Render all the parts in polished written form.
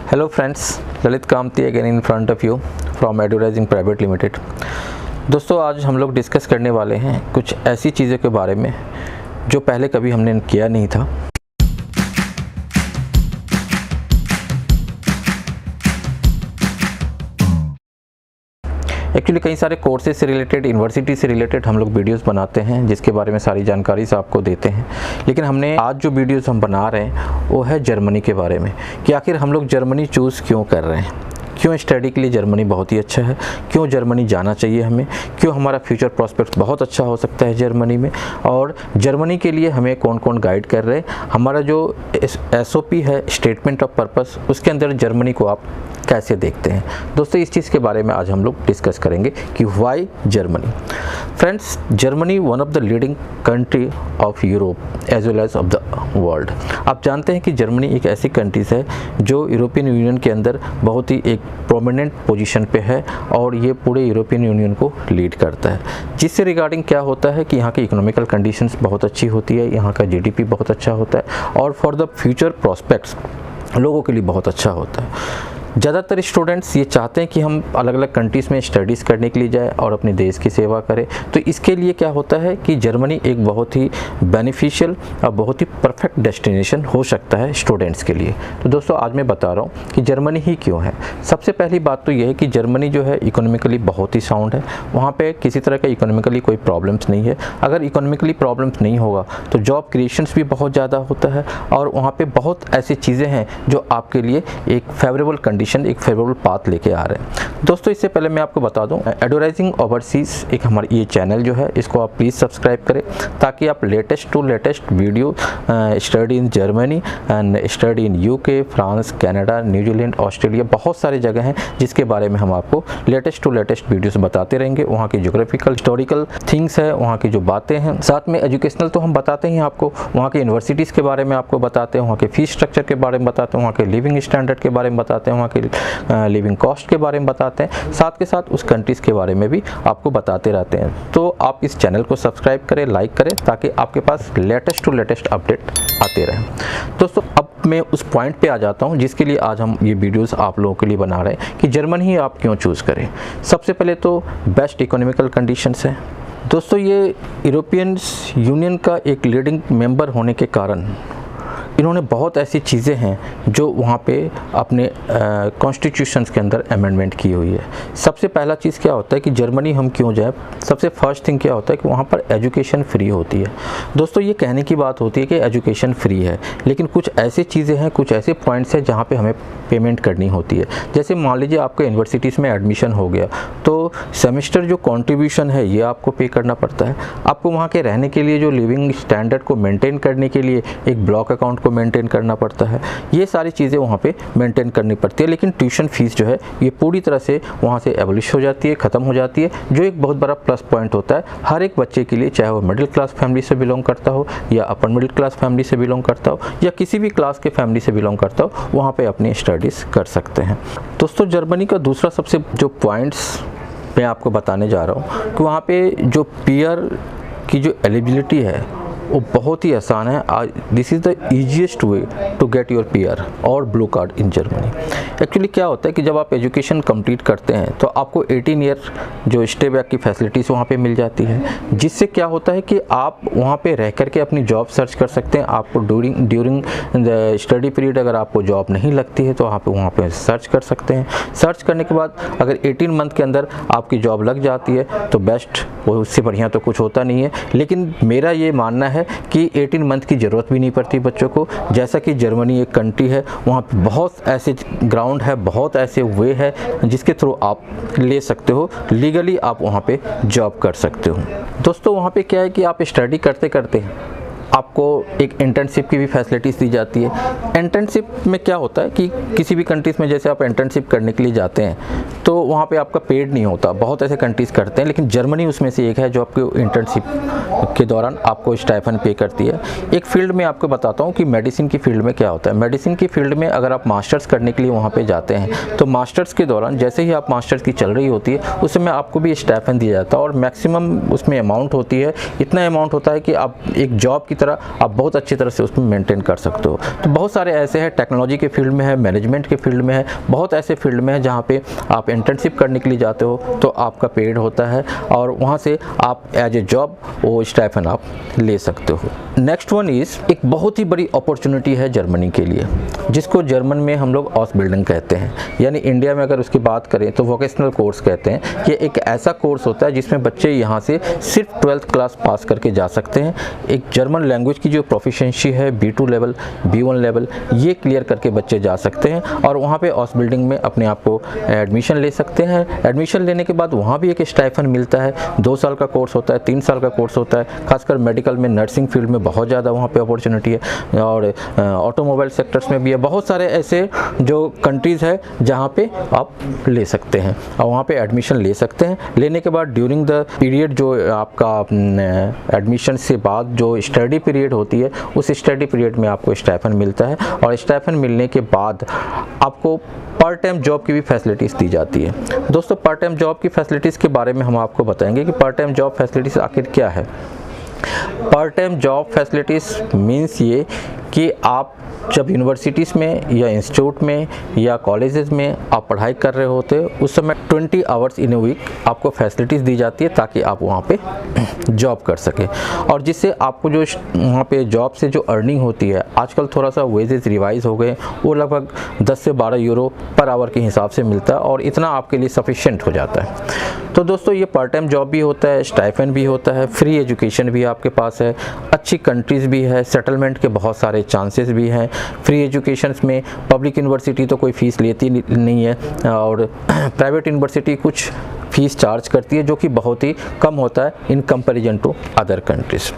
Hello friends, Lalit Kamati again in front of you from advertising private limited. दोस्तों आज हम लोग डिस्कस करने वाले हैं कुछ ऐसी चीज़ों के बारे में जो पहले कभी हमने किया नहीं था। एक्चुअली कई सारे कोर्सेज से रिलेटेड, यूनिवर्सिटी से रिलेटेड हम लोग वीडियोस बनाते हैं जिसके बारे में सारी जानकारी से आपको देते हैं। लेकिन हमने आज जो वीडियोस हम बना रहे हैं वो है जर्मनी के बारे में कि आखिर हम लोग जर्मनी चूज़ क्यों कर रहे हैं, क्यों स्टडी के लिए जर्मनी बहुत ही अच्छा है, क्यों जर्मनी जाना चाहिए हमें, क्यों हमारा फ्यूचर प्रॉस्पेक्ट बहुत अच्छा हो सकता है जर्मनी में, और जर्मनी के लिए हमें कौन कौन गाइड कर रहे हैं। हमारा जो SOP है, स्टेटमेंट ऑफ पर्पस, उसके अंदर जर्मनी को आप कैसे देखते हैं। दोस्तों इस चीज़ के बारे में आज हम लोग डिस्कस करेंगे कि why Germany. Friends, Germany one of the leading country of Europe as well as of the world. आप जानते हैं कि जर्मनी एक ऐसी कंट्रीज़ है जो यूरोपियन यूनियन के अंदर बहुत ही एक प्रोमिनेंट पोजीशन पे है और ये पूरे यूरोपियन यूनियन को लीड करता है। जिससे रिगार्डिंग क्या होता है कि यहाँ की इकोनॉमिकल कंडीशंस बहुत अच्छी होती है, यहाँ का GDP बहुत अच्छा होता है और फॉर द फ्यूचर प्रॉस्पेक्ट्स लोगों के लिए बहुत अच्छा होता है। ज़्यादातर स्टूडेंट्स ये चाहते हैं कि हम अलग अलग कंट्रीज़ में स्टडीज़ करने के लिए जाएं और अपने देश की सेवा करें। तो इसके लिए क्या होता है कि जर्मनी एक बहुत ही बेनिफिशियल और बहुत ही परफेक्ट डेस्टिनेशन हो सकता है स्टूडेंट्स के लिए। तो दोस्तों आज मैं बता रहा हूँ कि जर्मनी ही क्यों है। सबसे पहली बात तो ये है कि जर्मनी जो है इकोनॉमिकली बहुत ही साउंड है। वहाँ पर किसी तरह का इकोनॉमिकली कोई प्रॉब्लम्स नहीं है। अगर इकोनॉमिकली प्रॉब्लम्स नहीं होगा तो जॉब क्रिएशंस भी बहुत ज़्यादा होता है और वहाँ पर बहुत ऐसी चीज़ें हैं जो आपके लिए एक फेवरेबल एक फेवरेबल पाथ लेके आ रहे हैं। दोस्तों इससे पहले मैं आपको बता दूं, एडवर्टाइजिंग ओवरसीज एक हमारा ये चैनल जो है इसको आप प्लीज़ सब्सक्राइब करें ताकि आप latest to latest video study in Germany and study in UK, France, Canada, New Zealand, Australia, बहुत सारी जगह हैं जिसके बारे में हम आपको लेटेस्ट टू लेटेस्ट वीडियोस बताते रहेंगे। वहाँ की ज्योग्राफिकल हिस्टोरिकल थिंग्स है, वहाँ की जो बातें हैं, साथ में एजुकेशनल तो हम बताते हैं आपको, वहाँ के यूनिवर्सिटीज़ के बारे में आपको बताते हैं, वहाँ के फीस स्ट्रक्चर के बारे में बताते हैं, वहाँ के लिविंग स्टैंडर्ड के बारे में बताते हैं, वहाँ के लिविंग कॉस्ट के बारे में बताते हैं, साथ के साथ उस कंट्रीज़ के बारे में भी आपको बताते रहते हैं। तो आप इस चैनल को सब्सक्राइब करें, लाइक करें ताकि आपके पास लेटेस्ट टू लेटेस्ट अपडेट आते रहें। दोस्तों अब मैं उस पॉइंट पे आ जाता हूँ जिसके लिए आज हम ये वीडियोस आप लोगों के लिए बना रहे हैं कि जर्मनी ही आप क्यों चूज़ करें। सबसे पहले तो बेस्ट इकोनॉमिकल कंडीशंस है। दोस्तों ये यूरोपियन यूनियन का एक लीडिंग मेंबर होने के कारण इन्होंने बहुत ऐसी चीज़ें हैं जो वहाँ पे अपने कॉन्स्टिट्यूशंस के अंदर अमेंडमेंट की हुई है। सबसे पहला चीज़ क्या होता है कि जर्मनी हम क्यों जाए, सबसे फर्स्ट थिंग क्या होता है कि वहाँ पर एजुकेशन फ्री होती है। दोस्तों ये कहने की बात होती है कि एजुकेशन फ्री है, लेकिन कुछ ऐसी चीज़ें हैं, कुछ ऐसे पॉइंट्स हैं जहाँ पर हमें पेमेंट करनी होती है। जैसे मान लीजिए आपका यूनिवर्सिटीज़ में एडमिशन हो गया तो सेमेस्टर जो कॉन्ट्रीब्यूशन है ये आपको पे करना पड़ता है। आपको वहाँ के रहने के लिए जो लिविंग स्टैंडर्ड को मेंटेन करने के लिए एक ब्लॉक अकाउंट को मेंटेन करना पड़ता है। ये सारी चीज़ें वहाँ पे मेंटेन करनी पड़ती है। लेकिन ट्यूशन फीस जो है ये पूरी तरह से वहाँ से एबलिश हो जाती है, ख़त्म हो जाती है, जो एक बहुत बड़ा प्लस पॉइंट होता है हर एक बच्चे के लिए, चाहे वो मिडिल क्लास फैमिली से बिलोंग करता हो या अपर मिडिल क्लास फैमिली से बिलोंग करता हो या किसी भी क्लास के फैमिली से बिलोंग करता हो, वहाँ पर अपनी स्टडीज़ कर सकते हैं। दोस्तों जर्मनी का दूसरा सबसे जो पॉइंट्स मैं आपको बताने जा रहा हूँ कि वहाँ पे जो पीआर की जो एलिजिबिलिटी है वो बहुत ही आसान है। This is the easiest way to get your PR और blue card in Germany. Actually क्या होता है कि जब आप एजुकेशन कंप्लीट करते हैं तो आपको 18 ईयर जो स्टे बैक की फैसिलिटीज़ वहाँ पे मिल जाती है, जिससे क्या होता है कि आप वहाँ पे रह करके अपनी जॉब सर्च कर सकते हैं। आपको ड्यूरिंग द स्टडी पीरियड अगर आपको जॉब नहीं लगती है तो आप वहाँ पे सर्च कर सकते हैं। सर्च करने के बाद अगर 18 मंथ के अंदर आपकी जॉब लग जाती है तो बेस्ट, वो उससे बढ़िया तो कुछ होता नहीं है। लेकिन मेरा ये मानना है कि 18 मंथ की ज़रूरत भी नहीं पड़ती बच्चों को। जैसा कि जर्मनी एक कंट्री है, वहाँ पे बहुत ऐसे ग्राउंड है, बहुत ऐसे वे है जिसके थ्रू आप ले सकते हो, लीगली आप वहाँ पे जॉब कर सकते हो। दोस्तों वहाँ पे क्या है कि आप स्टडी करते करते आपको एक इंटर्नशिप की भी फैसिलिटीज़ दी जाती है। इंटर्नशिप में क्या होता है कि किसी भी कंट्रीज़ में जैसे आप इंटर्नशिप करने के लिए जाते हैं तो वहाँ पे आपका पेड नहीं होता। बहुत ऐसे कंट्रीज़ करते हैं, लेकिन जर्मनी उसमें से एक है जो आपको इंटर्नशिप के दौरान आपको स्टाइपेंड पे करती है। एक फील्ड में आपको बताता हूँ कि मेडिसिन की फील्ड में क्या होता है। मेडिसिन की फील्ड में अगर आप मास्टर्स करने के लिए वहाँ पे जाते हैं तो मास्टर्स के दौरान जैसे ही आप मास्टर्स की चल रही होती है उस समय आपको भी स्टाइपेंड दिया जाता है, और मैक्सिमम उसमें अमाउंट होती है, इतना अमाउंट होता है कि आप एक जॉब की तरह आप बहुत अच्छी तरह से उसमें मेंटेन कर सकते हो। तो बहुत सारे ऐसे हैं, टेक्नोलॉजी के फील्ड में है, मैनेजमेंट के फील्ड में है, बहुत ऐसे फील्ड में है जहाँ पे आप इंटर्नशिप करने के लिए जाते हो तो आपका पेड होता है और वहाँ से आप एज ए जॉब वो स्टाइपेंड आप ले सकते हो। नेक्स्ट वन इज़ एक बहुत ही बड़ी अपॉर्चुनिटी है जर्मनी के लिए, जिसको जर्मन में हम लोग ऑसबिल्डिंग कहते हैं, यानी इंडिया में अगर उसकी बात करें तो वोकेशनल कोर्स कहते हैं। ये एक ऐसा कोर्स होता है जिसमें बच्चे यहाँ से सिर्फ 12th क्लास पास करके जा सकते हैं। एक जर्मन लैंग्वेज की जो प्रोफिशिएंसी है B2 लेवल, B1 लेवल, ये क्लियर करके बच्चे जा सकते हैं और वहाँ पे ऑसबिल्डिंग में अपने आप को एडमिशन ले सकते हैं। एडमिशन लेने के बाद वहाँ भी एक स्टाइपेंड मिलता है। 2 साल का कोर्स होता है, 3 साल का कोर्स होता है। खासकर मेडिकल में, नर्सिंग फील्ड में बहुत ज़्यादा वहाँ पे अपॉर्चुनिटी है, और ऑटोमोबाइल सेक्टर्स में भी है। बहुत सारे ऐसे जो कंट्रीज़ है जहाँ पे आप ले सकते हैं और वहाँ पे एडमिशन ले सकते हैं। लेने के बाद ड्यूरिंग द पीरियड जो आपका एडमिशन से बाद जो स्टडी पीरियड होती है, उस स्टडी पीरियड में आपको स्टाइपेंड मिलता है, और स्टाइपेंड मिलने के बाद आपको पार्ट टाइम जॉब की भी फैसिलिटीज़ दी जाती है। दोस्तों, पार्ट टाइम जॉब की फैसिलिटीज़ के बारे में हम आपको बताएंगे कि पार्ट टाइम जॉब फैसिलिटीज़ आखिर क्या है। Part time job facilities means ये कि आप जब यूनिवर्सिटीज़ में या इंस्टीट्यूट में या कॉलेजेस में आप पढ़ाई कर रहे होते हो उस समय 20 आवर्स इन ए वीक आपको फैसिलिटीज़ दी जाती है ताकि आप वहाँ पे जॉब कर सकें, और जिससे आपको जो वहाँ पे जॉब से जो अर्निंग होती है, आजकल थोड़ा सा वेजेस रिवाइज हो गए, वो लगभग 10 से 12 यूरो पर आवर के हिसाब से मिलता है, और इतना आपके लिए सफिशेंट हो जाता है। तो दोस्तों, ये पार्ट टाइम जॉब भी होता है, स्टाइपेंड भी होता है, फ्री एजुकेशन भी आपके पास है, अच्छी कंट्रीज़ भी है, सेटलमेंट के बहुत सारे चांसेस भी हैं। फ्री एजुकेशन में पब्लिक यूनिवर्सिटी तो कोई फ़ीस लेती नहीं है, और प्राइवेट यूनिवर्सिटी कुछ फ़ीस चार्ज करती है जो कि बहुत ही कम होता है in comparison to other countries.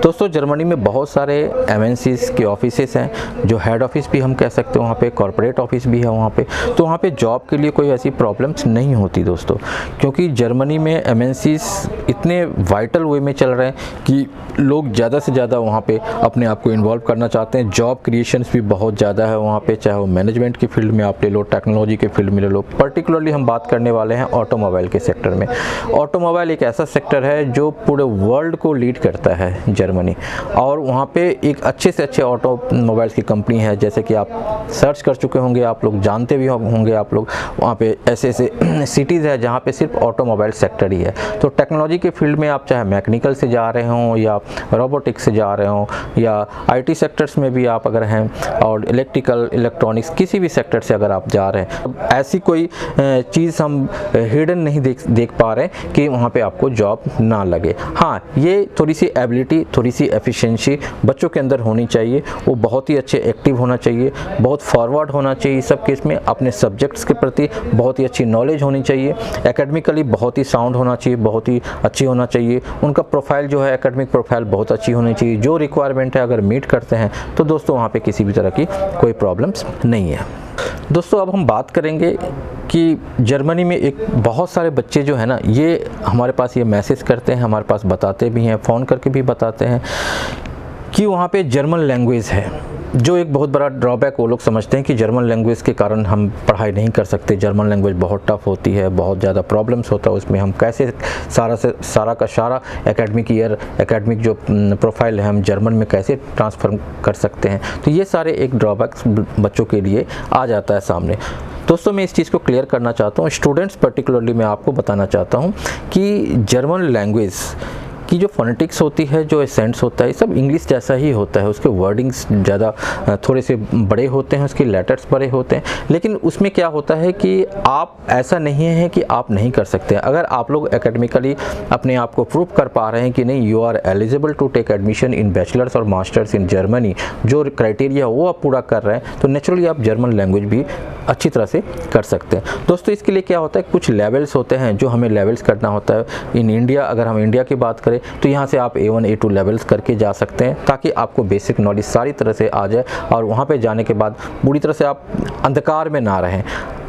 दोस्तों, जर्मनी में बहुत सारे MNCs के ऑफिसेस हैं, जो हेड ऑफिस भी हम कह सकते हैं, वहाँ पे कॉर्पोरेट ऑफिस भी है वहाँ पे, तो वहाँ पे जॉब के लिए कोई ऐसी प्रॉब्लम्स नहीं होती दोस्तों, क्योंकि जर्मनी में MNCs इतने वाइटल वे में चल रहे हैं कि लोग ज़्यादा से ज़्यादा वहाँ पे अपने आप को इन्वॉल्व करना चाहते हैं। जॉब क्रिएशंस भी बहुत ज़्यादा है वहाँ पे, चाहे वो मैनेजमेंट की फील्ड में आप ले लो, टेक्नोलॉजी के फील्ड में ले लो। पर्टिकुलरली हम बात करने वाले हैं ऑटोमोबाइल के सेक्टर में। ऑटोमोबाइल एक ऐसा सेक्टर है जो पूरे वर्ल्ड को लीड करता है जर्मनी, और वहाँ पे एक अच्छे से अच्छे ऑटोमोबाइल्स की कंपनी है, जैसे कि आप सर्च कर चुके होंगे, आप लोग जानते भी होंगे आप लोग, वहाँ पे ऐसे ऐसे सिटीज़ है जहाँ पे सिर्फ ऑटोमोबाइल सेक्टर ही है। तो टेक्नोलॉजी के फील्ड में आप चाहे मैकेनिकल से जा रहे हों या रोबोटिक्स से जा रहे हों, या IT सेक्टर्स में भी आप अगर हैं, और इलेक्ट्रिकल, इलेक्ट्रॉनिक्स, किसी भी सेक्टर से अगर आप जा रहे हैं, ऐसी कोई चीज़ हम हिडन नहीं देख पा रहे हैं कि वहाँ पे आपको जॉब ना लगे। हाँ, ये थोड़ी सी एबिलिटी, थोड़ी सी एफिशिएंसी बच्चों के अंदर होनी चाहिए। वो बहुत ही अच्छे एक्टिव होना चाहिए, बहुत फॉरवर्ड होना चाहिए सब केस में, अपने सब्जेक्ट्स के प्रति बहुत ही अच्छी नॉलेज होनी चाहिए, एकेडमिकली बहुत ही साउंड होना चाहिए, बहुत ही अच्छी होना चाहिए। उनका प्रोफाइल जो है, एकेडमिक प्रोफाइल बहुत अच्छी होनी चाहिए। जो रिक्वायरमेंट है अगर मीट करते हैं तो दोस्तों वहाँ पे किसी भी तरह की कोई प्रॉब्लम्स नहीं है। दोस्तों, अब हम बात करेंगे कि जर्मनी में एक बहुत सारे बच्चे जो है ना, ये हमारे पास ये मैसेज करते हैं, हमारे पास बताते भी हैं, फ़ोन करके भी बताते हैं कि वहाँ पे जर्मन लैंग्वेज है, जो एक बहुत बड़ा ड्रॉबैक वो लोग समझते हैं कि जर्मन लैंग्वेज के कारण हम पढ़ाई नहीं कर सकते, जर्मन लैंग्वेज बहुत टफ होती है, बहुत ज़्यादा प्रॉब्लम्स होता है उसमें, हम कैसे सारा का सारा एकेडमिक ईयर, एकेडमिक जो प्रोफाइल है हम जर्मन में कैसे ट्रांसफर कर सकते हैं। तो ये सारे एक ड्रॉबैक्स बच्चों के लिए आ जाता है सामने। दोस्तों, मैं इस चीज़ को क्लियर करना चाहता हूँ, स्टूडेंट्स पर्टिकुलरली मैं आपको बताना चाहता हूँ कि जर्मन लैंग्वेज की जो फोनेटिक्स होती है, जो एसेंट्स होता है, सब इंग्लिश जैसा ही होता है। उसके वर्डिंग्स ज़्यादा थोड़े से बड़े होते हैं, उसके लेटर्स बड़े होते हैं, लेकिन उसमें क्या होता है कि आप ऐसा नहीं है कि आप नहीं कर सकते। अगर आप लोग एकेडमिकली अपने आप को प्रूव कर पा रहे हैं कि नहीं, you are eligible to take admission in bachelors और मास्टर्स इन जर्मनी, जो क्राइटेरिया वो आप पूरा कर रहे हैं, तो नेचुरली आप जर्मन लैंग्वेज भी अच्छी तरह से कर सकते हैं। दोस्तों, इसके लिए क्या होता है, कुछ लेवल्स होते हैं जो हमें लेवल्स करना होता है। इन इंडिया, अगर हम इंडिया की बात करें तो यहाँ से आप A1 A2 लेवल्स करके जा सकते हैं, ताकि आपको बेसिक नॉलेज सारी तरह से आ जाए, और वहाँ पे जाने के बाद पूरी तरह से आप अंधकार में ना रहें।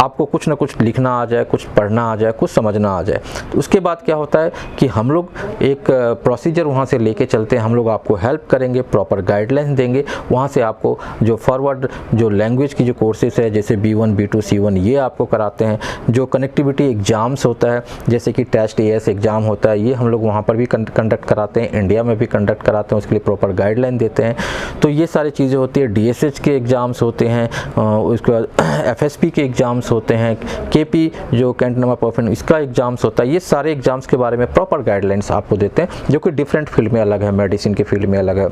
आपको कुछ ना कुछ लिखना आ जाए, कुछ पढ़ना आ जाए, कुछ समझना आ जाए। तो उसके बाद क्या होता है कि हम लोग एक प्रोसीजर वहाँ से लेके चलते हैं, हम लोग आपको हेल्प करेंगे, प्रॉपर गाइडलाइंस देंगे। वहाँ से आपको जो फॉरवर्ड जो लैंग्वेज की जो कोर्सेज है जैसे B1 B2 C1 ये आपको कराते हैं। जो कनेक्टिविटी एग्ज़ाम्स होता है जैसे कि टेस्ट AS एग्ज़ाम होता है, ये हम लोग वहाँ पर भी कंडक्ट कराते हैं, इंडिया में भी कंडक्ट कराते हैं, उसके लिए प्रॉपर गाइडलाइन देते हैं। तो ये सारी चीज़ें होती है। DSH के एग्ज़ाम्स होते हैं, उसके बाद FSP के एग्ज़ाम्स होते हैं, KP जो कैंट नंबर परफॉर्मेंस इसका एग्ज़ाम्स होता है। ये सारे एग्ज़ाम्स के बारे में प्रॉपर गाइडलाइंस आपको देते हैं, जो कि डिफरेंट फील्ड में अलग है, मेडिसिन के फील्ड में अलग है,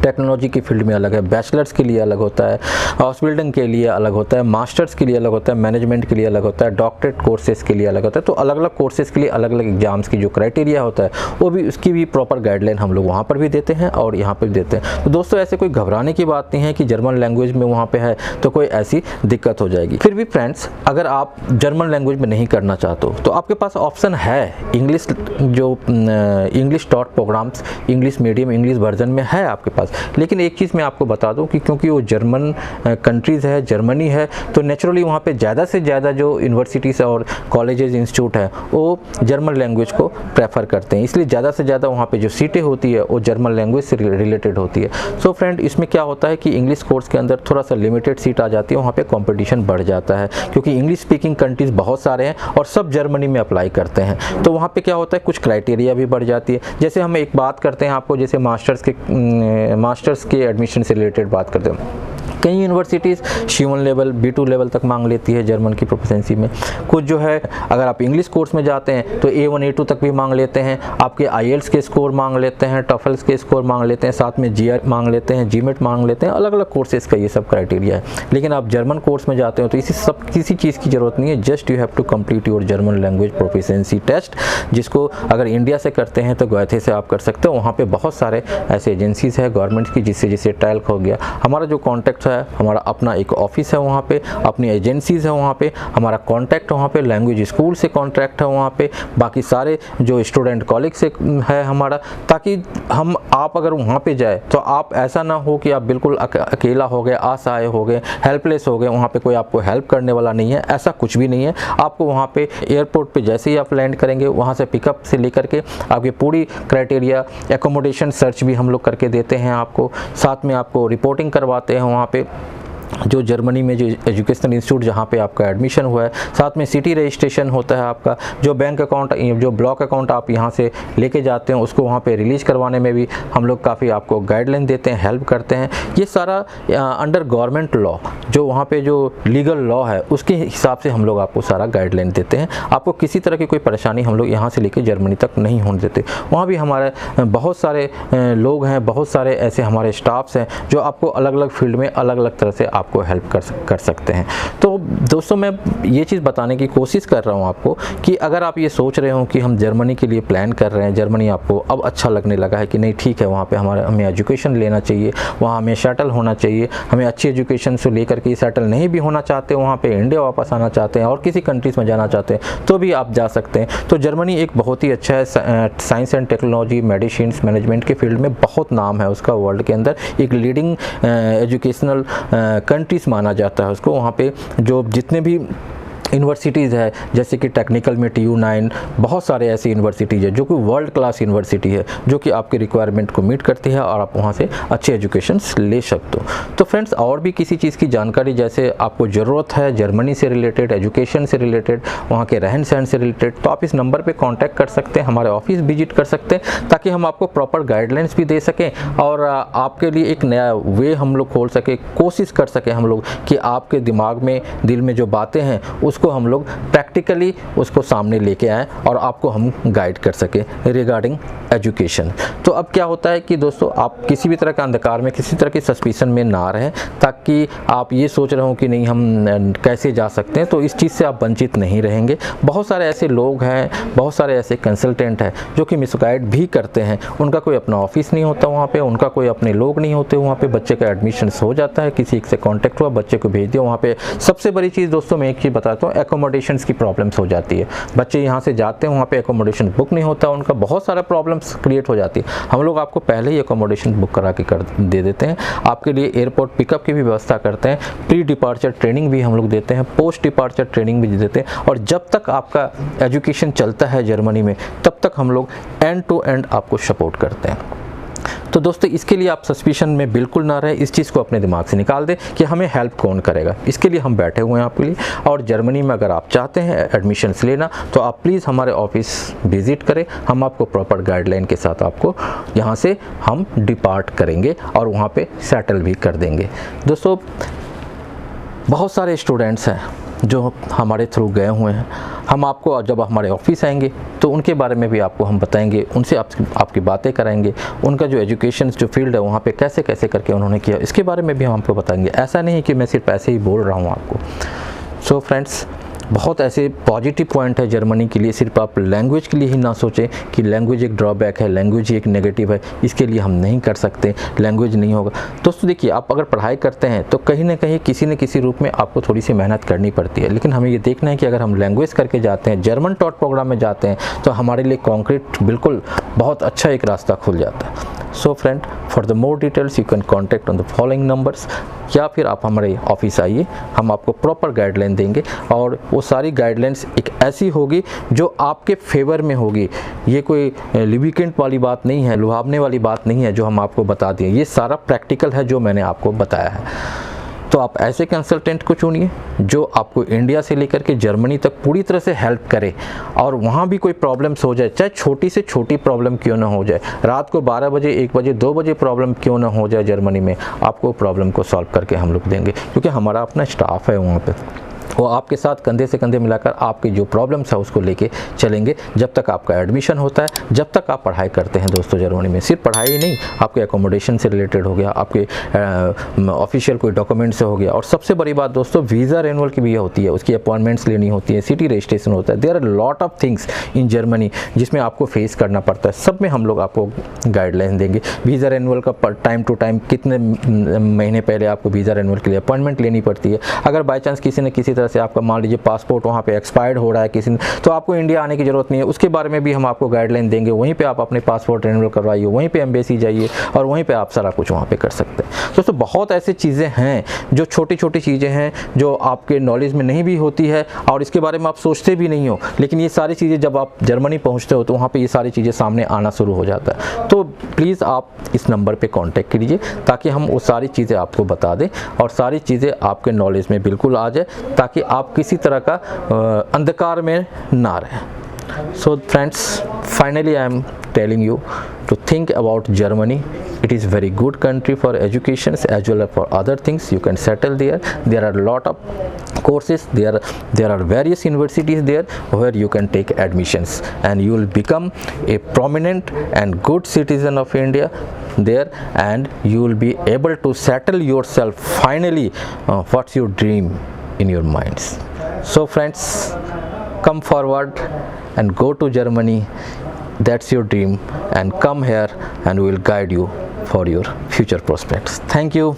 टेक्नोलॉजी की फील्ड में अलग है, बैचलर्स के लिए अलग होता है, हाउस बिल्डिंग के लिए अलग होता है, मास्टर्स के लिए अलग होता है, मैनेजमेंट के लिए अलग होता है, डॉक्टरेट कोर्सेज के लिए अलग होता है। तो अलग अलग कोर्सेज के लिए अलग अलग एग्जाम्स की जो क्राइटेरिया होता है वो भी, उसकी भी प्रॉपर गाइडलाइन हम लोग वहाँ पर भी देते हैं और यहाँ पर भी देते हैं। तो दोस्तों ऐसे कोई घबराने की बात नहीं है कि जर्मन लैंग्वेज में वहाँ पर है तो कोई ऐसी दिक्कत हो जाएगी। फिर भी फ्रेंड्स, अगर आप जर्मन लैंग्वेज में नहीं करना चाहते हो तो आपके पास ऑप्शन है, इंग्लिश जो English taught programmes English medium English version में है आपके पास। लेकिन एक चीज़ मैं आपको बता दूं कि क्योंकि वो जर्मन कंट्रीज़ है, जर्मनी है, तो नेचुरली वहाँ पे ज़्यादा से ज़्यादा जो यूनिवर्सिटीज़ और कॉलेजेस इंस्टीट्यूट है वो जर्मन लैंग्वेज को प्रेफर करते हैं, इसलिए ज़्यादा से ज़्यादा वहाँ पे जो सीटें होती है वो जर्मन लैंग्वेज से रिलेटेड होती है। सो फ्रेंड, इसमें क्या होता है कि इंग्लिश कोर्स के अंदर थोड़ा सा लिमिटेड सीट आ जाती है, वहाँ पर कॉम्पिटिशन बढ़ जाता है क्योंकि इंग्लिश स्पीकिंग कंट्रीज़ बहुत सारे हैं और सब जर्मनी में अप्लाई करते हैं। तो वहाँ पर क्या होता है, कुछ क्राइटेरिया भी बढ़ जाती है। जैसे हम एक बात करते हैं आपको, जैसे मास्टर्स के एडमिशन से रिलेटेड बात करते हैं। कई universities C1 level B2 level तक मांग लेती है जर्मन की प्रोफिशिएंसी में। कुछ जो है अगर आप इंग्लिश कोर्स में जाते हैं तो A1 A2 तक भी मांग लेते हैं, आपके IELTS के स्कोर मांग लेते हैं, टफल्स के स्कोर मांग लेते हैं, साथ में GR मांग लेते हैं, GMAT मांग लेते हैं। अलग अलग कोर्सेज़ का ये सब क्राइटेरिया है। लेकिन आप जर्मन कोर्स में जाते हो तो किसी चीज़ की ज़रूरत नहीं है, just you have to complete your German language proficiency test, जिसको अगर इंडिया से करते हैं तो गोएथे से आप कर सकते हो। वहाँ पर बहुत सारे ऐसे एजेंसीज़ है गवर्नमेंट की, जिससे टैल्क हो गया। हमारा जो कॉन्टैक्ट है, हमारा अपना एक ऑफिस है वहाँ पे, अपनी एजेंसीज़ है वहाँ पे, हमारा कॉन्टैक्ट वहाँ पे, लैंग्वेज स्कूल से कॉन्ट्रैक्ट है वहाँ पे, बाकी सारे जो स्टूडेंट कॉलेज से है हमारा, ताकि आप अगर वहाँ पे जाए तो आप ऐसा ना हो कि आप बिल्कुल अकेला हो गए, असहाय हो गए, हेल्पलेस हो गए, वहाँ पे कोई आपको हेल्प करने वाला नहीं है। ऐसा कुछ भी नहीं है। आपको वहाँ पे एयरपोर्ट पे जैसे ही आप लैंड करेंगे, वहाँ से पिकअप से लेकर के आपकी पूरी क्राइटेरिया, एकोमोडेशन सर्च भी हम लोग करके देते हैं आपको, साथ में आपको रिपोर्टिंग करवाते हैं वहाँ पे जो जर्मनी में जो एजुकेशनल इंस्टीट्यूट जहाँ पे आपका एडमिशन हुआ है, साथ में सिटी रजिस्ट्रेशन होता है आपका, जो बैंक अकाउंट, जो ब्लॉक अकाउंट आप यहाँ से लेके जाते हैं उसको वहाँ पे रिलीज करवाने में भी हम लोग काफ़ी आपको गाइडलाइन देते हैं, हेल्प करते हैं। ये सारा अंडर गवर्नमेंट लॉ, जो वहाँ पे जो लीगल लॉ है उसके हिसाब से हम लोग आपको सारा गाइडलाइन देते हैं। आपको किसी तरह की कोई परेशानी हम लोग यहाँ से लेके जर्मनी तक नहीं होने देते। वहाँ भी हमारे बहुत सारे लोग हैं, बहुत सारे ऐसे हमारे स्टाफ्स हैं जो आपको अलग अलग फील्ड में अलग अलग तरह से आपको हेल्प कर सकते हैं। तो दोस्तों, मैं ये चीज़ बताने की कोशिश कर रहा हूँ आपको कि अगर आप ये सोच रहे हो कि हम जर्मनी के लिए प्लान कर रहे हैं, जर्मनी आपको अब अच्छा लगने लगा है कि नहीं ठीक है, वहाँ पे हमें एजुकेशन लेना चाहिए, वहाँ हमें सेटल होना चाहिए, हमें अच्छी एजुकेशन से लेकर के सेटल नहीं भी होना चाहते, वहाँ पे इंडिया वापस आना चाहते हैं और किसी कंट्रीज़ में जाना चाहते हैं तो भी आप जा सकते हैं। तो जर्मनी एक बहुत ही अच्छा है, science and technology, medicine, management के फील्ड में बहुत नाम है उसका, वर्ल्ड के अंदर एक लीडिंग एजुकेशनल कंट्रीज माना जाता है उसको। वहाँ पे जो जितने भी यूनिवर्सिटीज़ है, जैसे कि टेक्निकल में TU9, बहुत सारे ऐसी यूनिवर्सिटीज़ है जो कि वर्ल्ड क्लास यूनिवर्सिटी है, जो कि आपके रिक्वायरमेंट को मीट करती है और आप वहाँ से अच्छे एजुकेशन ले सकते हो। तो फ्रेंड्स, और भी किसी चीज़ की जानकारी जैसे आपको ज़रूरत है जर्मनी से रिलेटेड, एजुकेशन से रिलेटेड, वहाँ के रहन सहन से रिलेटेड, तो आप इस नंबर पर कॉन्टैक्ट कर सकते हैं, हमारे ऑफिस विजिट कर सकते हैं, ताकि हम आपको प्रॉपर गाइडलाइंस भी दे सकें और आपके लिए एक नया वे हम लोग खोल सके, कोशिश कर सकें हम लोग कि आपके दिमाग में, दिल में जो बातें हैं उसको हम लोग प्रैक्टिकली उसको सामने लेके आएँ और आपको हम गाइड कर सके रिगार्डिंग एजुकेशन। तो अब क्या होता है कि दोस्तों, आप किसी भी तरह का अंधकार में, किसी तरह की सस्पिशन में ना रहें, ताकि आप ये सोच रहे हो कि नहीं हम कैसे जा सकते हैं, तो इस चीज़ से आप वंचित नहीं रहेंगे। बहुत सारे ऐसे लोग हैं, बहुत सारे ऐसे कंसल्टेंट हैं जो कि मिसगाइड भी करते हैं। उनका कोई अपना ऑफिस नहीं होता वहाँ पे, उनका कोई अपने लोग नहीं होते वहाँ पे, बच्चे का एडमिशन हो जाता है, किसी से कॉन्टैक्ट हुआ, बच्चे को भेज दिया वहाँ पे। सबसे बड़ी चीज़ दोस्तों मैं एक चीज़ बताता हूँ, करता हूँ, एकोमोडेशंस की प्रॉब्लम्स हो जाती है। बच्चे यहाँ से जाते हैं, वहाँ पे एकोमोडेशन बुक नहीं होता, उनका बहुत सारा प्रॉब्लम्स क्रिएट हो जाती है। हम लोग आपको पहले ही एकोमोडेशन बुक करा के दे देते हैं, आपके लिए एयरपोर्ट पिकअप की भी व्यवस्था करते हैं, प्री डिपार्चर ट्रेनिंग भी हम लोग देते हैं, पोस्ट डिपार्चर ट्रेनिंग भी देते हैं, और जब तक आपका एजुकेशन चलता है जर्मनी में तब तक हम लोग एंड टू एंड आपको सपोर्ट करते हैं। तो दोस्तों इसके लिए आप सस्पिशन में बिल्कुल ना रहे, इस चीज़ को अपने दिमाग से निकाल दें कि हमें हेल्प कौन करेगा। इसके लिए हम बैठे हुए हैं आपके लिए। और जर्मनी में अगर आप चाहते हैं एडमिशन्स लेना तो आप प्लीज़ हमारे ऑफिस विज़िट करें, हम आपको प्रॉपर गाइडलाइन के साथ आपको यहाँ से हम डिपार्ट करेंगे और वहाँ पे सेटल भी कर देंगे। दोस्तों बहुत सारे स्टूडेंट्स हैं जो हमारे थ्रू गए हुए हैं, हम आपको जब हमारे ऑफिस आएंगे तो उनके बारे में भी आपको हम बताएंगे, उनसे आपकी बातें कराएंगे, उनका जो एजुकेशन जो फील्ड है वहाँ पे कैसे कैसे करके उन्होंने किया, इसके बारे में भी हम आपको बताएंगे। ऐसा नहीं है कि मैं सिर्फ ऐसे ही बोल रहा हूँ आपको। सो फ्रेंड्स, बहुत ऐसे पॉजिटिव पॉइंट है जर्मनी के लिए। सिर्फ आप लैंग्वेज के लिए ही ना सोचें कि लैंग्वेज एक ड्रॉबैक है, लैंग्वेज एक नेगेटिव है, इसके लिए हम नहीं कर सकते, लैंग्वेज नहीं होगा। दोस्तों देखिए, आप अगर पढ़ाई करते हैं तो कहीं ना कहीं किसी न किसी रूप में आपको थोड़ी सी मेहनत करनी पड़ती है, लेकिन हमें ये देखना है कि अगर हम लैंग्वेज करके जाते हैं, जर्मन टॉट प्रोग्राम में जाते हैं, तो हमारे लिए कॉन्क्रीट बिल्कुल बहुत अच्छा एक रास्ता खुल जाता है। So friend, for the more details you can contact on the following numbers, या फिर आप हमारे ऑफिस आइए, हम आपको प्रॉपर गाइडलाइन देंगे और वो सारी गाइडलाइंस एक ऐसी होगी जो आपके फेवर में होगी। ये कोई लिविकेंट वाली बात नहीं है, लुभावने वाली बात नहीं है जो हम आपको बता दें, ये सारा प्रैक्टिकल है जो मैंने आपको बताया है। तो आप ऐसे कंसल्टेंट को चुनिए जो आपको इंडिया से लेकर के जर्मनी तक पूरी तरह से हेल्प करे, और वहाँ भी कोई प्रॉब्लम्स हो जाए, चाहे छोटी से छोटी प्रॉब्लम क्यों ना हो जाए, रात को 12 बजे 1 बजे 2 बजे प्रॉब्लम क्यों ना हो जाए जर्मनी में, आपको प्रॉब्लम को सॉल्व करके हम लोग देंगे, क्योंकि हमारा अपना स्टाफ है वहाँ पे, वो आपके साथ कंधे से कंधे मिलाकर आपकी जो प्रॉब्लम्स है उसको लेके चलेंगे जब तक आपका एडमिशन होता है, जब तक आप पढ़ाई करते हैं। दोस्तों जर्मनी में सिर्फ पढ़ाई ही नहीं, आपके एकोमोडेशन से रिलेटेड हो गया, आपके ऑफिशियल कोई डॉक्यूमेंट से हो गया, और सबसे बड़ी बात दोस्तों वीज़ा रेन्यूअल की भी होती है, उसकी अपॉइंटमेंट्स लेनी होती है, सिटी रजिस्ट्रेशन होता है। There are lot of things in Germany जिसमें आपको फेस करना पड़ता है, सब में हम लोग आपको गाइडलाइन देंगे। वीज़ा रेन्यूअल का टाइम टू टाइम कितने महीने पहले आपको वीज़ा रेन्यूअल के लिए अपॉइंटमेंट लेनी पड़ती है। अगर बाई चांस किसी न किसी तरह से आपका मान लीजिए पासपोर्ट वहाँ पे एक्सपायर्ड हो रहा है किसी ने, तो आपको इंडिया आने की ज़रूरत नहीं है, उसके बारे में भी हम आपको गाइडलाइन देंगे। वहीं पे आप अपने पासपोर्ट रिन्यूअल करवाइए, वहीं पे एम्बेसी जाइए और वहीं पे आप सारा कुछ वहाँ पे कर सकते हैं। दोस्तों बहुत ऐसी चीज़ें हैं जो छोटी छोटी चीज़ें हैं जो आपके नॉलेज में नहीं भी होती है और इसके बारे में आप सोचते भी नहीं हो, लेकिन ये सारी चीज़ें जब आप जर्मनी पहुँचते हो तो वहाँ पर ये सारी चीज़ें सामने आना शुरू हो जाता है। तो प्लीज़ आप इस नंबर पर कॉन्टैक्ट कीजिए ताकि हम वो सारी चीज़ें आपको बता दें और सारी चीज़ें आपके नॉलेज में बिल्कुल आ जाए, ताकि आप किसी तरह का अंधकार में ना रहे। So friends, finally I am telling you to think about Germany. It is very good country for education as well as for other things. You can settle there. There are a lot of courses. There are various universities there where you can take admissions and you will become a prominent and good citizen of India there, and you will be able to settle yourself finally. What's your dream in your minds? So friends, come forward and go to Germany. That's your dream, and come here and we will guide you for your future prospects. Thank you.